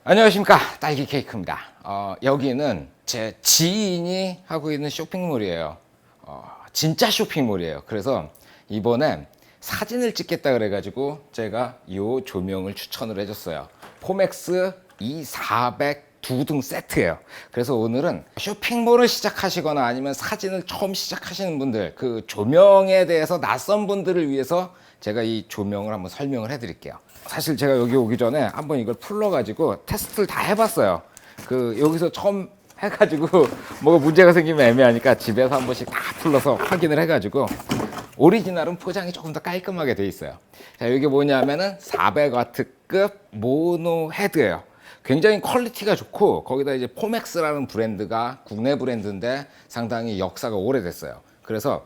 안녕하십니까, 딸기 케이크입니다. 여기는 제 지인이 하고 있는 쇼핑몰이에요. 진짜 쇼핑몰이에요. 그래서 이번에 사진을 찍겠다 그래가지고 제가 이 조명을 추천을 해줬어요. 포맥스 E400 두 등 세트예요. 그래서 오늘은 쇼핑몰을 시작하시거나 아니면 사진을 처음 시작하시는 분들, 그 조명에 대해서 낯선 분들을 위해서 제가 이 조명을 한번 설명을 해드릴게요. 사실 제가 여기 오기 전에 한번 이걸 풀러가지고 테스트를 다 해봤어요. 여기서 처음 해가지고 뭐가 문제가 생기면 애매하니까 집에서 한 번씩 다 풀러서 확인을 해가지고 오리지널은 포장이 조금 더 깔끔하게 돼 있어요. 자, 이게 뭐냐면은 400W급 모노 헤드예요. 굉장히 퀄리티가 좋고, 거기다 이제 포맥스라는 브랜드가 국내 브랜드인데 상당히 역사가 오래됐어요. 그래서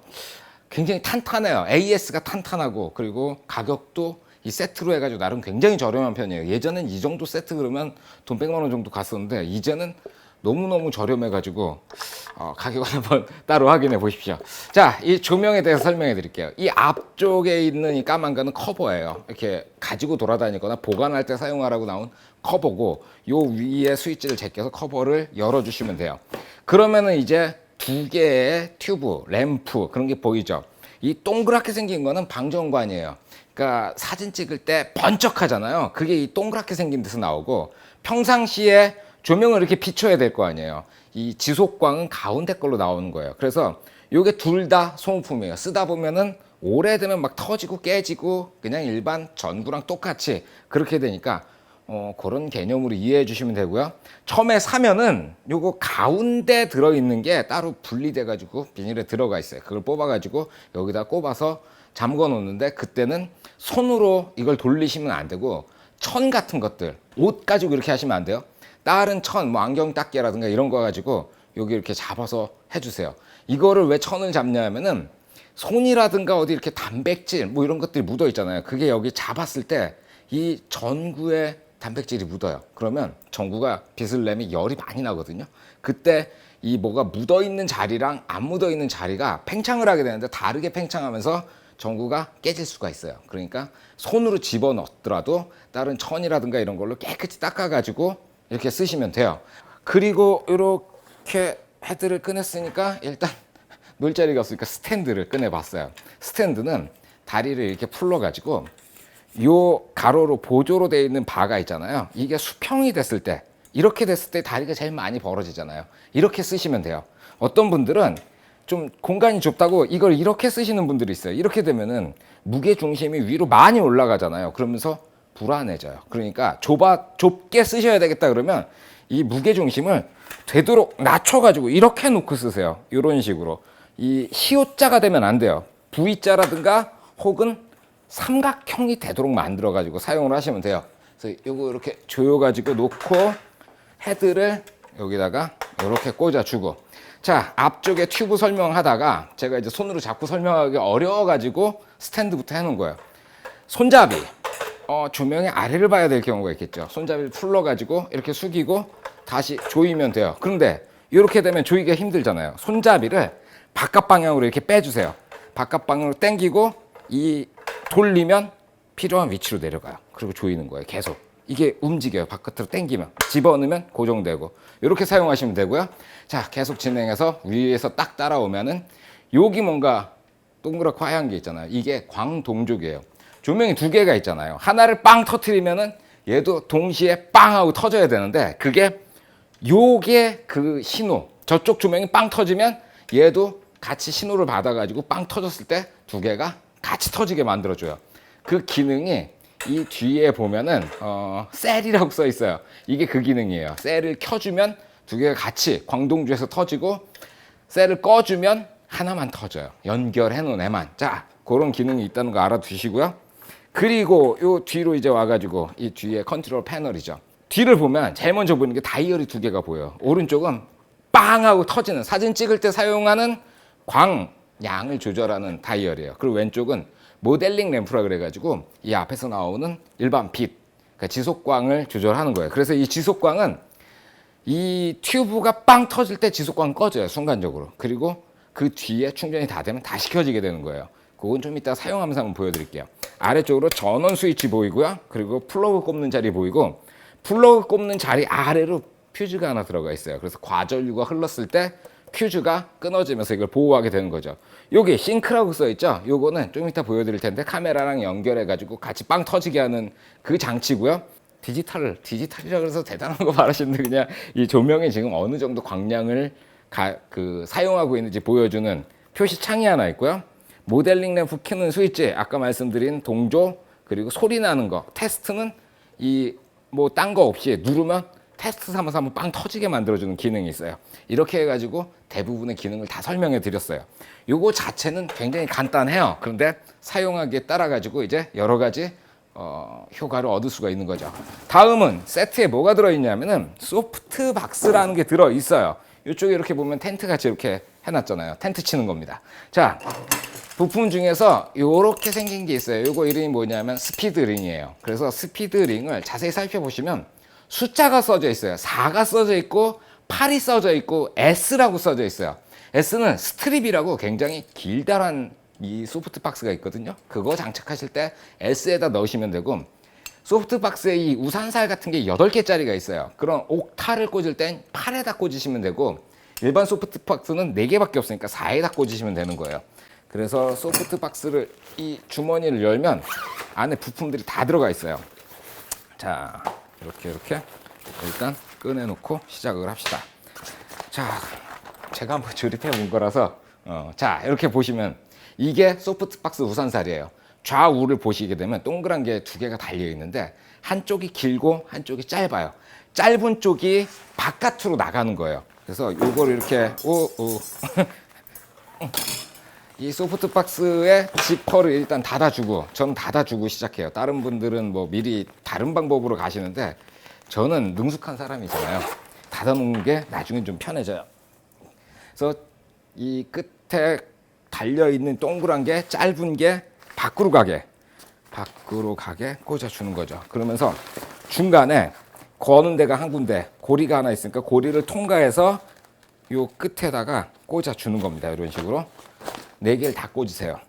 굉장히 탄탄해요. AS가 탄탄하고, 그리고 가격도 이 세트로 해가지고 나름 굉장히 저렴한 편이에요. 예전엔 이 정도 세트 그러면 돈 100만 원 정도 갔었는데 이제는 너무너무 저렴해가지고 가격을 한번 따로 확인해 보십시오. 자, 이 조명에 대해서 설명해 드릴게요. 이 앞쪽에 있는 이 까만 거는 커버예요. 이렇게 가지고 돌아다니거나 보관할 때 사용하라고 나온 커버고, 요 위에 스위치를 제껴서 커버를 열어주시면 돼요. 그러면은 이제 두 개의 튜브, 램프 그런 게 보이죠? 이 동그랗게 생긴 거는 방전관이에요. 그러니까 사진 찍을 때 번쩍하잖아요. 그게 이 동그랗게 생긴 데서 나오고, 평상시에 조명을 이렇게 비춰야 될 거 아니에요. 이 지속광은 가운데 걸로 나오는 거예요. 그래서 이게 둘 다 소모품이에요. 쓰다 보면은 오래되면 막 터지고 깨지고 그냥 일반 전구랑 똑같이 그렇게 되니까 그런 개념으로 이해해 주시면 되고요. 처음에 사면은 요거 가운데 들어있는 게 따로 분리돼 가지고 비닐에 들어가 있어요. 그걸 뽑아 가지고 여기다 꼽아서 잠궈 놓는데, 그때는 손으로 이걸 돌리시면 안 되고 천 같은 것들, 옷 가지고 이렇게 하시면 안 돼요. 다른 천, 뭐 안경 닦개라든가 이런 거 가지고 여기 이렇게 잡아서 해주세요. 이거를 왜 천을 잡냐면은 손이라든가 어디 이렇게 단백질 뭐 이런 것들이 묻어 있잖아요. 그게 여기 잡았을 때 이 전구에 단백질이 묻어요. 그러면 전구가 빛을 내면 열이 많이 나거든요. 그때 이 뭐가 묻어 있는 자리랑 안 묻어 있는 자리가 팽창을 하게 되는데, 다르게 팽창하면서 전구가 깨질 수가 있어요. 그러니까 손으로 집어 넣더라도 다른 천이라든가 이런 걸로 깨끗이 닦아 가지고 이렇게 쓰시면 돼요. 그리고 이렇게 헤드를 꺼냈으니까 일단 놓을 자리가 없으니까 스탠드를 꺼내 봤어요. 스탠드는 다리를 이렇게 풀러 가지고 요 가로로 보조로 되어 있는 바가 있잖아요. 이게 수평이 됐을 때, 이렇게 됐을 때 다리가 제일 많이 벌어지잖아요. 이렇게 쓰시면 돼요. 어떤 분들은 좀 공간이 좁다고 이걸 이렇게 쓰시는 분들이 있어요. 이렇게 되면은 무게 중심이 위로 많이 올라가잖아요. 그러면서 불안해져요. 그러니까 좁게 쓰셔야 되겠다 그러면 이 무게 중심을 되도록 낮춰가지고 이렇게 놓고 쓰세요. 이런 식으로. 이 시옷자가 되면 안 돼요. V자라든가 혹은 삼각형이 되도록 만들어가지고 사용을 하시면 돼요. 그래서 이거 이렇게 조여가지고 놓고 헤드를 여기다가 이렇게 꽂아주고, 자, 앞쪽에 튜브 설명하다가 제가 이제 손으로 잡고 설명하기 어려워가지고 스탠드부터 해놓은 거예요. 손잡이. 조명의 아래를 봐야 될 경우가 있겠죠. 손잡이를 풀러가지고 이렇게 숙이고 다시 조이면 돼요. 그런데 이렇게 되면 조이기가 힘들잖아요. 손잡이를 바깥 방향으로 이렇게 빼주세요. 바깥 방향으로 당기고 이 돌리면 필요한 위치로 내려가요. 그리고 조이는 거예요. 계속. 이게 움직여요. 바깥으로 당기면. 집어넣으면 고정되고. 이렇게 사용하시면 되고요. 자, 계속 진행해서 위에서 딱 따라오면은 여기 뭔가 동그랗고 하얀 게 있잖아요. 이게 광동족이에요. 조명이 두 개가 있잖아요. 하나를 빵 터트리면은 얘도 동시에 빵 하고 터져야 되는데, 그게 요게 그 신호. 저쪽 조명이 빵 터지면 얘도 같이 신호를 받아가지고 빵 터졌을 때 두 개가 같이 터지게 만들어줘요. 그 기능이 이 뒤에 보면은 셀이라고 써 있어요. 이게 그 기능이에요. 셀을 켜주면 두 개가 같이 광동주에서 터지고, 셀을 꺼주면 하나만 터져요. 연결해 놓은 애만. 자, 그런 기능이 있다는 거 알아두시고요. 그리고 요 뒤로 이제 와가지고 이 뒤에 컨트롤 패널이죠. 뒤를 보면 제일 먼저 보이는 게 다이얼이 두 개가 보여요. 오른쪽은 빵 하고 터지는, 사진 찍을 때 사용하는 광양을 조절하는 다이얼이에요. 그리고 왼쪽은 모델링 램프라 그래가지고 이 앞에서 나오는 일반 빛, 그러니까 지속광을 조절하는 거예요. 그래서 이 지속광은 이 튜브가 빵 터질 때 지속광 꺼져요, 순간적으로. 그리고 그 뒤에 충전이 다 되면 다시 켜지게 되는 거예요. 그건 좀 이따 사용하면서 한번 보여드릴게요. 아래쪽으로 전원 스위치 보이고요. 그리고 플러그 꼽는 자리 보이고, 플러그 꼽는 자리 아래로 퓨즈가 하나 들어가 있어요. 그래서 과전류가 흘렀을 때 퓨즈가 끊어지면서 이걸 보호하게 되는 거죠. 여기 싱크라고 써 있죠. 요거는 좀 이따 보여드릴 텐데 카메라랑 연결해 가지고 같이 빵 터지게 하는 그 장치고요. 디지털이라 그래서 대단한 거 말하시는데 그냥 이 조명이 지금 어느 정도 광량을 사용하고 있는지 보여주는 표시 창이 하나 있고요. 모델링 램프 켜는 스위치, 아까 말씀드린 동조, 그리고 소리 나는 거, 테스트는 이 뭐 딴 거 없이 누르면 테스트 삼아서 한번 빵 터지게 만들어주는 기능이 있어요. 이렇게 해가지고 대부분의 기능을 다 설명해 드렸어요. 요거 자체는 굉장히 간단해요. 그런데 사용하기에 따라 가지고 이제 여러 가지 효과를 얻을 수가 있는 거죠. 다음은 세트에 뭐가 들어있냐면은 소프트 박스라는 게 들어있어요. 이쪽에 이렇게 보면 텐트 같이 이렇게 해놨잖아요. 텐트 치는 겁니다. 자, 부품 중에서 이렇게 생긴 게 있어요. 이거 이름이 뭐냐면 스피드링이에요. 그래서 스피드링을 자세히 살펴보시면 숫자가 써져 있어요. 4가 써져 있고 8이 써져 있고 S라고 써져 있어요. S는 스트립이라고 굉장히 길다란 이 소프트 박스가 있거든요. 그거 장착하실 때 S에다 넣으시면 되고, 소프트 박스에 이 우산살 같은 게 8개짜리가 있어요. 그런 옥타를 꽂을 땐 8에다 꽂으시면 되고, 일반 소프트 박스는 4개밖에 없으니까 4에다 꽂으시면 되는 거예요. 그래서 소프트 박스를 이 주머니를 열면 안에 부품들이 다 들어가 있어요. 자, 이렇게 일단 꺼내놓고 시작을 합시다. 자, 제가 한번 조립해 본 거라서 자, 이렇게 보시면 이게 소프트 박스 우산살이에요. 좌우를 보시게 되면 동그란 게 2개가 달려 있는데 한쪽이 길고 한쪽이 짧아요. 짧은 쪽이 바깥으로 나가는 거예요. 그래서 이걸 이렇게 이 소프트 박스의 지퍼를 일단 닫아주고, 저는 닫아주고 시작해요. 다른 분들은 뭐 미리 다른 방법으로 가시는데 저는 능숙한 사람이잖아요. 닫아놓는 게 나중엔 좀 편해져요. 그래서 이 끝에 달려있는 동그란 게, 짧은 게 밖으로 가게 꽂아주는 거죠. 그러면서 중간에 거는 데가 한 군데, 고리가 하나 있으니까 고리를 통과해서 요 끝에다가 꽂아주는 겁니다. 이런 식으로 4개를 다 꽂으세요.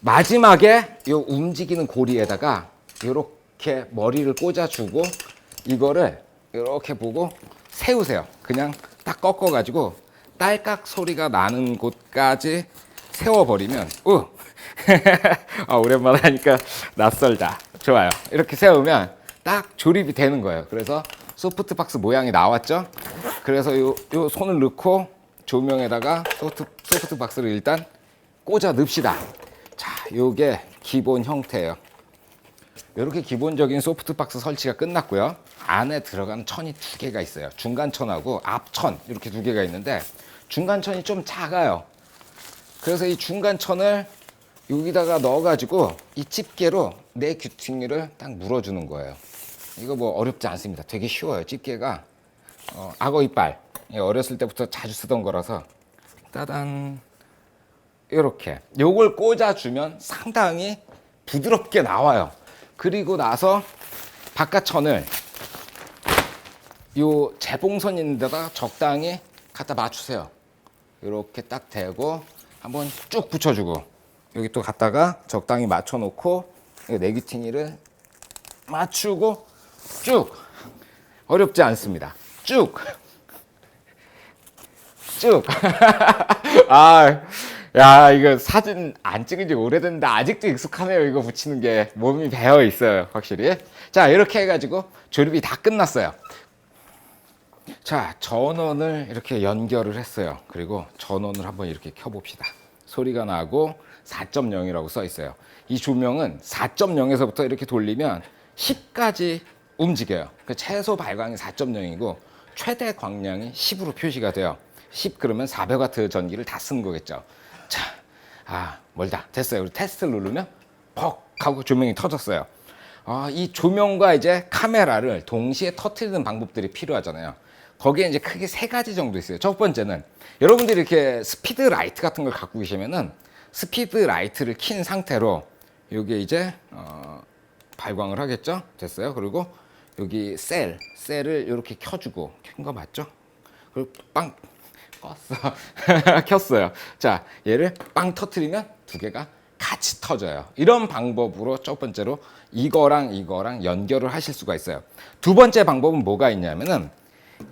마지막에 요 움직이는 고리에다가 이렇게 머리를 꽂아주고 이거를 이렇게 보고 세우세요. 그냥 딱 꺾어가지고 딸깍 소리가 나는 곳까지 세워버리면 오랜만에 하니까 낯설다. 좋아요. 이렇게 세우면 딱 조립이 되는 거예요. 그래서 소프트 박스 모양이 나왔죠. 그래서 요 손을 넣고 조명에다가 소프트 박스를 일단 꽂아 넣읍시다. 자, 요게 기본 형태예요. 이렇게 기본적인 소프트 박스 설치가 끝났고요. 안에 들어가는 천이 2개가 있어요. 중간 천하고 앞천, 이렇게 2개가 있는데 중간 천이 좀 작아요. 그래서 이 중간 천을 여기다가 넣어가지고 이 집게로 내 귀퉁이를 딱 물어주는 거예요. 이거 뭐 어렵지 않습니다. 되게 쉬워요. 집게가 악어 이빨, 어렸을 때부터 자주 쓰던 거라서 따단, 이렇게 요걸 꽂아주면 상당히 부드럽게 나와요. 그리고 나서 바깥천을 요 재봉선 있는 데다 적당히 갖다 맞추세요. 이렇게 딱 대고 한번 쭉 붙여주고, 여기 또 갖다가 적당히 맞춰놓고 내귀퉁이를 맞추고 쭉. 어렵지 않습니다. 쭉. 야, 이거 사진 안 찍은 지 오래됐는데 아직도 익숙하네요. 이거 붙이는 게 몸이 배어 있어요, 확실히. 자, 이렇게 해가지고 조립이 다 끝났어요. 자, 전원을 이렇게 연결을 했어요. 그리고 전원을 한번 이렇게 켜봅시다. 소리가 나고 4.0이라고 써 있어요. 이 조명은 4.0에서부터 이렇게 돌리면 10까지 움직여요. 그 최소 발광이 4.0이고 최대 광량이 10으로 표시가 돼요. 10 그러면 400W 전기를 다 쓰는 거겠죠. 자, 멀다. 됐어요. 우리 테스트를 누르면 퍽 하고 조명이 터졌어요. 이 조명과 이제 카메라를 동시에 터트리는 방법들이 필요하잖아요. 거기에 이제 크게 3가지 정도 있어요. 첫 번째는 여러분들이 이렇게 스피드 라이트 같은 걸 갖고 계시면은 스피드 라이트를 킨 상태로 여기에 이제 발광을 하겠죠. 됐어요. 그리고 여기 셀을 이렇게 켜주고, 켠 거 맞죠? 그리고 껐어. 켰어요. 자, 얘를 빵 터트리면 두 개가 같이 터져요. 이런 방법으로 첫 번째로 이거랑 이거랑 연결을 하실 수가 있어요. 두 번째 방법은 뭐가 있냐면은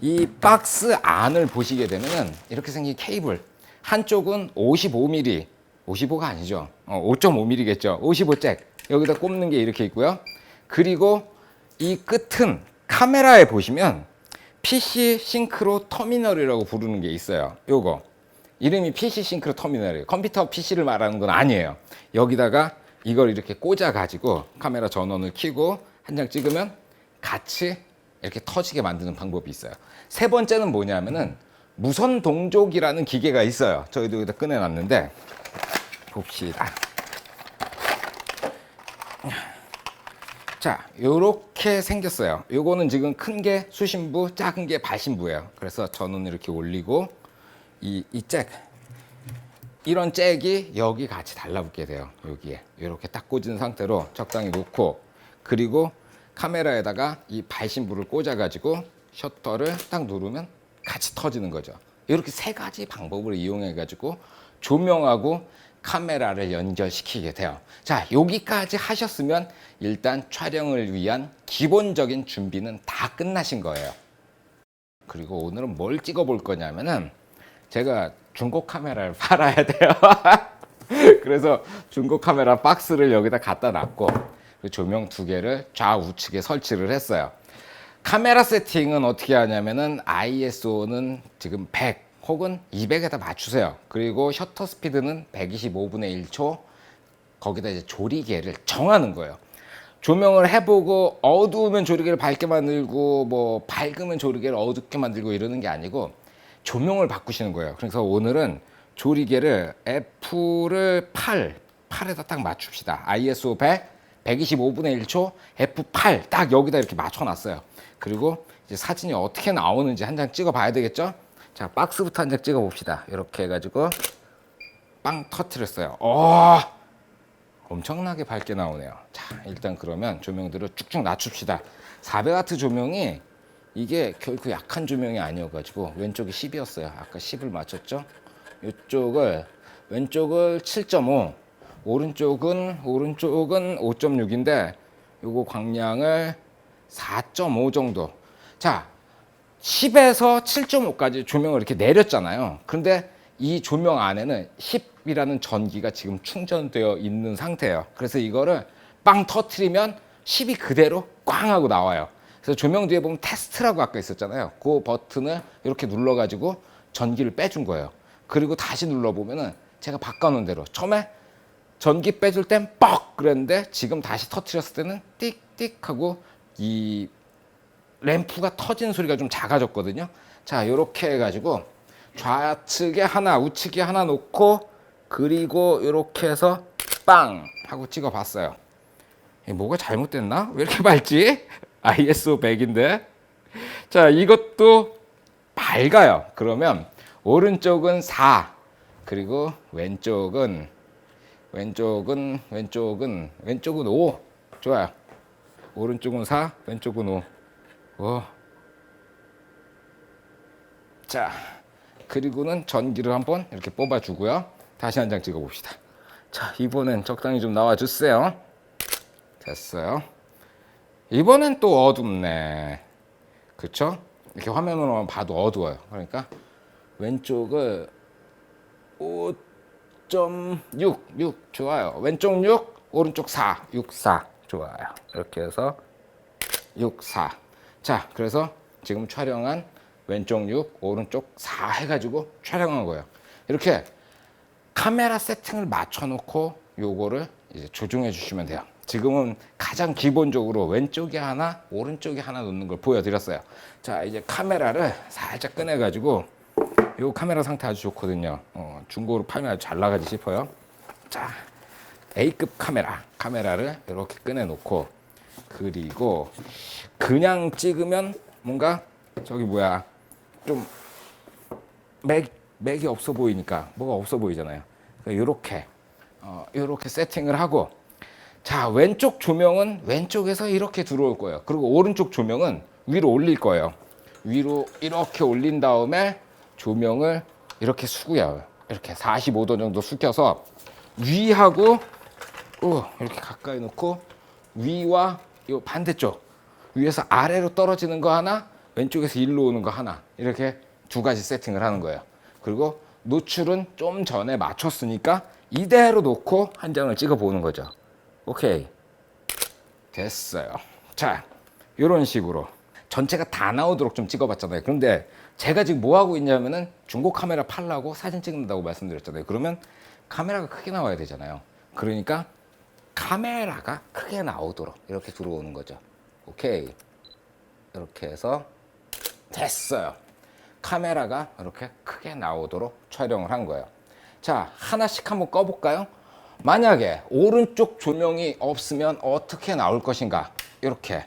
이 박스 안을 보시게 되면은 이렇게 생긴 케이블, 한쪽은 55mm, 55가 아니죠. 5.5mm겠죠. 55잭. 여기다 꼽는 게 이렇게 있고요. 그리고 이 끝은 카메라에 보시면 PC 싱크로 터미널이라고 부르는 게 있어요. 요거. 이름이 PC 싱크로 터미널이에요. 컴퓨터 PC를 말하는 건 아니에요. 여기다가 이걸 이렇게 꽂아 가지고 카메라 전원을 켜고 한 장 찍으면 같이 이렇게 터지게 만드는 방법이 있어요. 세 번째는 뭐냐면은 무선 동족이라는 기계가 있어요. 저희도 여기다 꺼내놨는데 봅시다. 자, 요렇게 생겼어요. 요거는 지금 큰 게 수신부, 작은 게 발신부예요. 그래서 전원 이렇게 올리고 이 잭, 이런 잭이 여기 같이 달라붙게 돼요. 여기에 이렇게 딱 꽂은 상태로 적당히 놓고, 그리고 카메라에다가 이 발신부를 꽂아 가지고 셔터를 딱 누르면 같이 터지는 거죠. 이렇게 세 가지 방법을 이용해 가지고 조명하고 카메라를 연결시키게 돼요. 자, 여기까지 하셨으면 일단 촬영을 위한 기본적인 준비는 다 끝나신 거예요. 그리고 오늘은 뭘 찍어 볼 거냐면은 제가 중고 카메라를 팔아야 돼요. 그래서 중고 카메라 박스를 여기다 갖다 놨고 조명 두 개를 좌우측에 설치를 했어요. 카메라 세팅은 어떻게 하냐면은 ISO는 지금 100 혹은 200에다 맞추세요. 그리고 셔터 스피드는 125분의 1초, 거기다 이제 조리개를 정하는 거예요. 조명을 해보고 어두우면 조리개를 밝게 만들고 뭐 밝으면 조리개를 어둡게 만들고 이러는 게 아니고 조명을 바꾸시는 거예요. 그래서 오늘은 조리개를 F를 8에다 딱 맞춥시다. ISO 100, 125분의 1초, F8 딱 여기다 이렇게 맞춰놨어요. 그리고 이제 사진이 어떻게 나오는지 한 장 찍어 봐야 되겠죠? 자, 박스부터 한 장 찍어 봅시다. 이렇게 해가지고 빵 터트렸어요. 엄청나게 밝게 나오네요. 자, 일단 그러면 조명들을 쭉쭉 낮춥시다. 400W 조명이 이게 결코 약한 조명이 아니어가지고 왼쪽이 10이었어요. 아까 10을 맞췄죠? 이쪽을 왼쪽을 7.5, 오른쪽은 5.6인데 요거 광량을 4.5 정도. 자, 10에서 7.5까지 조명을 이렇게 내렸잖아요. 그런데 이 조명 안에는 10이라는 전기가 지금 충전되어 있는 상태예요. 그래서 이거를 빵 터트리면 10이 그대로 꽝 하고 나와요. 그래서 조명 뒤에 보면 테스트라고 아까 있었잖아요. 그 버튼을 이렇게 눌러가지고 전기를 빼준 거예요. 그리고 다시 눌러보면은 제가 바꿔놓은 대로 처음에 전기 빼줄 땐 뻑 그랬는데 지금 다시 터트렸을 때는 띡띡 하고 이 램프가 터지는 소리가 좀 작아졌거든요. 자, 이렇게 해가지고 좌측에 하나, 우측에 하나 놓고 그리고 이렇게 해서 빵 하고 찍어봤어요. 뭐가 잘못됐나? 왜 이렇게 밝지? ISO 100인데. 자, 이것도 밝아요. 그러면 오른쪽은 4, 그리고 왼쪽은 5. 좋아요. 오른쪽은 4, 왼쪽은 5. 자, 그리고는 전기를 한번 이렇게 뽑아주고요. 다시 한 장 찍어봅시다. 자, 이번엔 적당히 좀 나와주세요. 됐어요. 이번엔 또 어둡네. 그쵸? 이렇게 화면으로만 봐도 어두워요. 그러니까 왼쪽을 5.6, 6 좋아요. 왼쪽 6, 오른쪽 4, 6, 4 좋아요. 이렇게 해서 6, 4. 자, 그래서 지금 촬영한 왼쪽 6, 오른쪽 4 해가지고 촬영한 거예요. 이렇게 카메라 세팅을 맞춰놓고 요거를 이제 조정해 주시면 돼요. 지금은 가장 기본적으로 왼쪽에 하나, 오른쪽에 하나 놓는 걸 보여드렸어요. 자, 이제 카메라를 살짝 꺼내가지고 요 카메라 상태 아주 좋거든요. 중고로 팔면 아주 잘 나가지 싶어요. 자, A급 카메라를 이렇게 꺼내놓고 그리고 그냥 찍으면 뭔가 저기 뭐야 좀 맥이 없어 보이니까 뭐가 없어 보이잖아요. 그러니까 요렇게 세팅을 하고, 자, 왼쪽 조명은 왼쪽에서 이렇게 들어올 거예요. 그리고 오른쪽 조명은 위로 올릴 거예요. 위로 이렇게 올린 다음에 조명을 이렇게 숙여요. 이렇게 45도 정도 숙여서 위하고 이렇게 가까이 놓고 위와 이 반대쪽 위에서 아래로 떨어지는 거 하나, 왼쪽에서 일로 오는 거 하나, 이렇게 두 가지 세팅을 하는 거예요. 그리고 노출은 좀 전에 맞췄으니까 이대로 놓고 한 장을 찍어 보는 거죠. 오케이, 됐어요. 자, 이런 식으로 전체가 다 나오도록 좀 찍어봤잖아요. 그런데 제가 지금 뭐 하고 있냐면은 중고 카메라 팔라고 사진 찍는다고 말씀드렸잖아요. 그러면 카메라가 크게 나와야 되잖아요. 그러니까 카메라가 크게 나오도록 이렇게 들어오는 거죠. 오케이, 이렇게 해서 됐어요. 카메라가 이렇게 크게 나오도록 촬영을 한 거예요. 자, 하나씩 한번 꺼볼까요? 만약에 오른쪽 조명이 없으면 어떻게 나올 것인가, 이렇게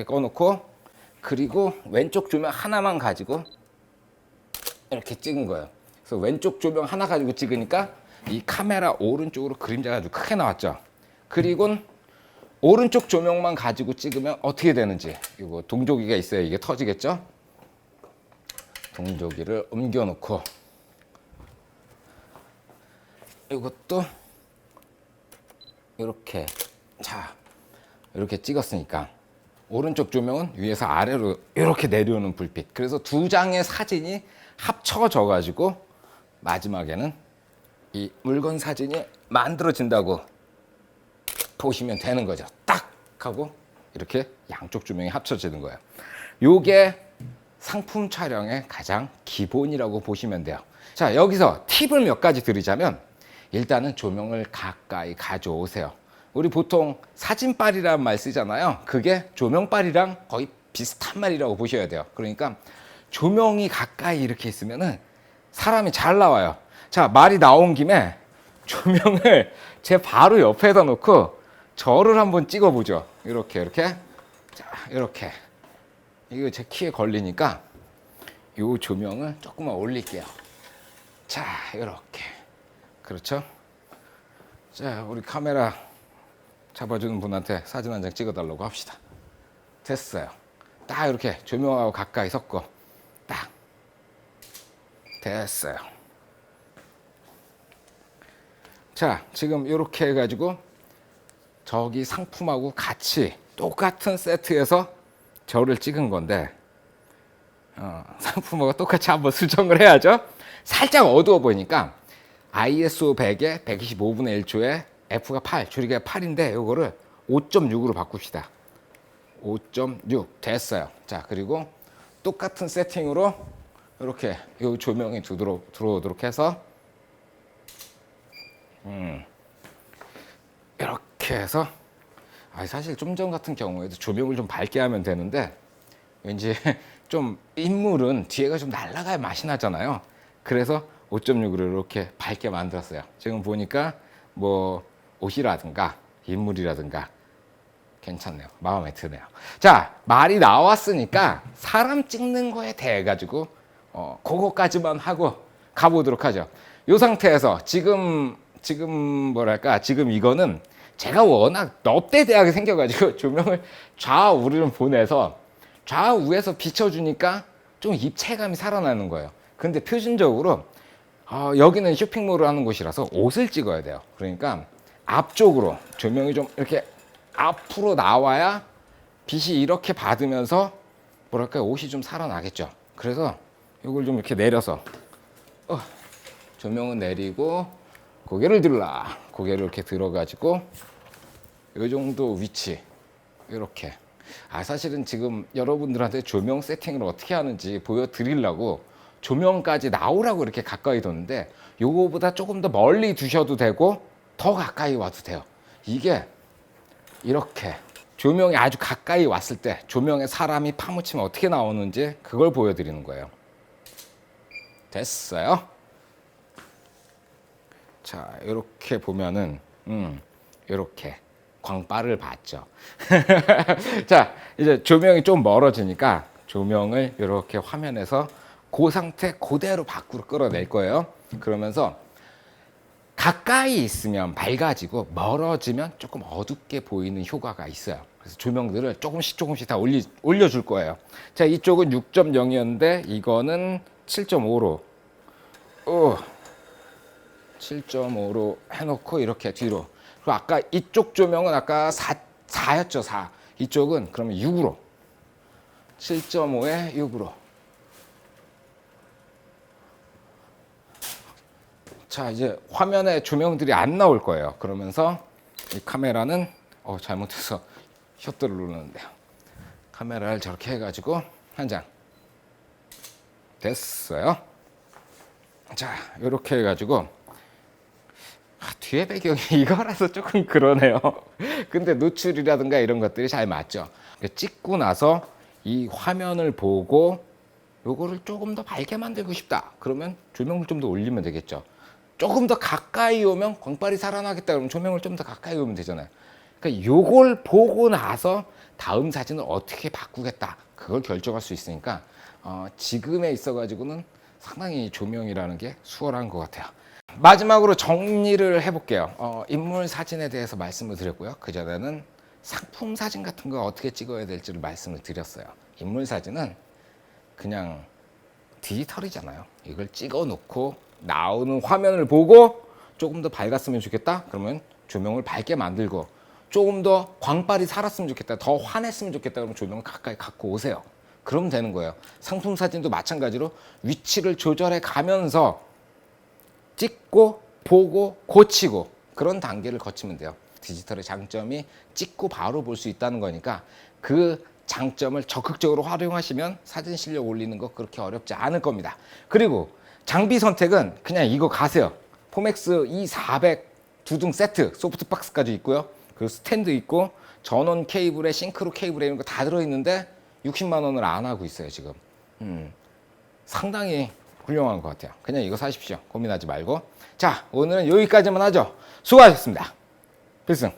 꺼놓고, 그리고 왼쪽 조명 하나만 가지고 이렇게 찍은 거예요. 그래서 왼쪽 조명 하나 가지고 찍으니까 이 카메라 오른쪽으로 그림자가 아주 크게 나왔죠. 그리고 오른쪽 조명만 가지고 찍으면 어떻게 되는지, 이거 동조기가 있어야 이게 터지겠죠. 동조기를 옮겨 놓고 이것도 이렇게, 자, 이렇게 찍었으니까 오른쪽 조명은 위에서 아래로 이렇게 내려오는 불빛. 그래서 두 장의 사진이 합쳐져 가지고 마지막에는 이 물건 사진이 만들어진다고 보시면 되는 거죠. 딱 하고 이렇게 양쪽 조명이 합쳐지는 거예요. 요게 상품 촬영의 가장 기본이라고 보시면 돼요. 자, 여기서 팁을 몇 가지 드리자면, 일단은 조명을 가까이 가져오세요. 우리 보통 사진빨이라는 말 쓰잖아요. 그게 조명빨이랑 거의 비슷한 말이라고 보셔야 돼요. 그러니까 조명이 가까이 이렇게 있으면은 사람이 잘 나와요. 자, 말이 나온 김에 조명을 제 바로 옆에다 놓고 저를 한번 찍어보죠. 이렇게. 자, 이렇게. 이거 제 키에 걸리니까 이 조명을 조금만 올릴게요. 자, 이렇게. 그렇죠? 자, 우리 카메라 잡아주는 분한테 사진 한 장 찍어달라고 합시다. 됐어요. 딱 이렇게 조명하고 가까이 섞어. 딱. 됐어요. 자, 지금 이렇게 해가지고 저기 상품하고 같이 똑같은 세트에서 저를 찍은 건데, 상품하고 똑같이 한번 수정을 해야죠. 살짝 어두워 보이니까 ISO 100에 125분의 1초에 F가 8, 줄이기가 8인데 이거를 5.6으로 바꿉시다. 5.6 됐어요. 자, 그리고 똑같은 세팅으로 이렇게 이 조명이 들어오도록 해서 이렇게 해서, 사실 좀 전 같은 경우에도 조명을 좀 밝게 하면 되는데 왠지 좀 인물은 뒤에가 좀 날아가야 맛이 나잖아요. 그래서 5.6으로 이렇게 밝게 만들었어요. 지금 보니까 뭐 옷이라든가 인물이라든가 괜찮네요. 마음에 드네요. 자, 말이 나왔으니까 사람 찍는 거에 대해 가지고 그거까지만 하고 가보도록 하죠. 이 상태에서 지금 뭐랄까, 지금 이거는 제가 워낙 넙대대하게 생겨가지고 조명을 좌우를 보내서 좌우에서 비춰주니까 좀 입체감이 살아나는 거예요. 근데 표준적으로 여기는 쇼핑몰을 하는 곳이라서 옷을 찍어야 돼요. 그러니까 앞쪽으로 조명이 좀 이렇게 앞으로 나와야 빛이 이렇게 받으면서 뭐랄까, 옷이 좀 살아나겠죠. 그래서 이걸 좀 이렇게 내려서 조명은 내리고 고개를 들라, 고개를 이렇게 들어가지고 이 정도 위치 이렇게. 사실은 지금 여러분들한테 조명 세팅을 어떻게 하는지 보여드리려고 조명까지 나오라고 이렇게 가까이 뒀는데, 요거보다 조금 더 멀리 두셔도 되고 더 가까이 와도 돼요. 이게 이렇게 조명이 아주 가까이 왔을 때 조명에 사람이 파묻히면 어떻게 나오는지 그걸 보여드리는 거예요. 됐어요? 자, 이렇게 보면은 이렇게 광빨을 봤죠. 자, 이제 조명이 좀 멀어지니까 조명을 이렇게 화면에서 그 상태 그대로 밖으로 끌어낼 거예요. 그러면서 가까이 있으면 밝아지고 멀어지면 조금 어둡게 보이는 효과가 있어요. 그래서 조명들을 조금씩 다 올려줄 거예요. 자, 이쪽은 6.0이었는데 이거는 7.5로 7.5로 해놓고 이렇게 뒤로. 그리고 아까 이쪽 조명은 아까 4였죠, 4. 이쪽은 그러면 6으로. 7.5에 6으로. 자, 이제 화면에 조명들이 안 나올 거예요. 그러면서 이 카메라는 잘못해서 셔터를 누르는데요. 카메라를 저렇게 해가지고 한 장 됐어요. 자, 이렇게 해가지고 뒤에 배경이 이거라서 조금 그러네요. 근데 노출이라든가 이런 것들이 잘 맞죠. 찍고 나서 이 화면을 보고 요거를 조금 더 밝게 만들고 싶다. 그러면 조명을 좀 더 올리면 되겠죠. 조금 더 가까이 오면 광빨이 살아나겠다. 그러면 조명을 좀 더 가까이 오면 되잖아요. 그러니까 요걸 보고 나서 다음 사진을 어떻게 바꾸겠다. 그걸 결정할 수 있으니까 지금에 있어가지고는 상당히 조명이라는 게 수월한 것 같아요. 마지막으로 정리를 해볼게요. 인물 사진에 대해서 말씀을 드렸고요. 그전에는 상품 사진 같은 거 어떻게 찍어야 될지를 말씀을 드렸어요. 인물 사진은 그냥 디지털이잖아요. 이걸 찍어 놓고 나오는 화면을 보고 조금 더 밝았으면 좋겠다. 그러면 조명을 밝게 만들고 조금 더 광빨이 살았으면 좋겠다. 더 환했으면 좋겠다. 그러면 조명을 가까이 갖고 오세요. 그러면 되는 거예요. 상품 사진도 마찬가지로 위치를 조절해 가면서 찍고 보고 고치고 그런 단계를 거치면 돼요. 디지털의 장점이 찍고 바로 볼 수 있다는 거니까 그 장점을 적극적으로 활용하시면 사진 실력 올리는 거 그렇게 어렵지 않을 겁니다. 그리고 장비 선택은 그냥 이거 가세요. 포맥스 E400 두둥 세트 소프트박스까지 있고요. 그리고 스탠드 있고 전원 케이블에 싱크로 케이블에 이런 거 다 들어있는데 60만 원을 안 하고 있어요 지금. 상당히 훌륭한 것 같아요. 그냥 이거 사십시오. 고민하지 말고. 자, 오늘은 여기까지만 하죠. 수고하셨습니다. 필승.